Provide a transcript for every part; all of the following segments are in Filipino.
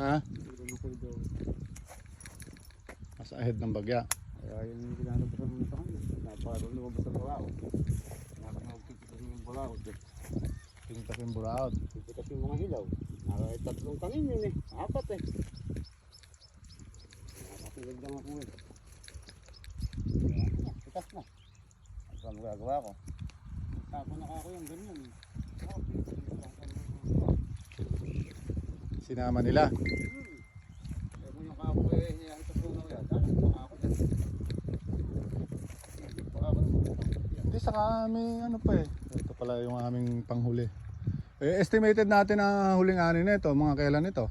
Ha? Ano ko daw. Mas ahead ng bagya. Kaya yung ginanabasan mo sa kanya. Naparang lumabas ang balao. Nakakapagkikitas yung balao. Pintas yung buraot. Kikitas yung mga hilaw. Tatlong tangin yun eh. 4 eh. Nakakapagod lang ako eh. Kitas na. Ano pa magagawa ko? Tapo na ako yung ganyan eh. Sinama nila. Kaya kung yung kako eh, ang tatlong na kaya. Sana yung kako yan. Hindi, saka may ano pa eh. Ito pala yung aming panghuli. Eh, estimated natin ang huling ani nito, mga kailan ito?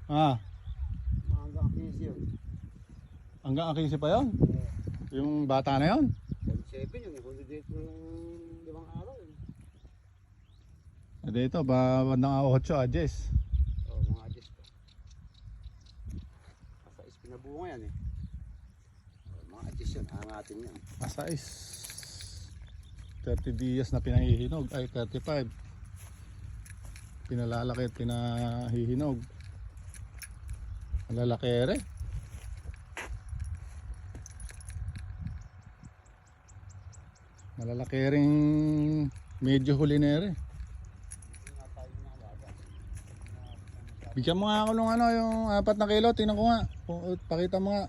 Ah, Hanggang 15 yun. hanggang 15 pa yon? Yung bata na yon? 7 yun eh. Kung dito yung 5 araw yun. Dito, bandang 8, adjes. Oo, mga adjust pa. Asa pinabuo yan eh. Mga adjust yun, hangatin yan. Asais. 30 dias na pinahihinog. Ay, 35. Pinalalaki at pinahihinog. Malalaki rin. Malalaki rin medyo huli na rin. Bigyan mo nga ako ng ano, yung 4 na kilo. Tingnan ko nga. Pakita mo nga.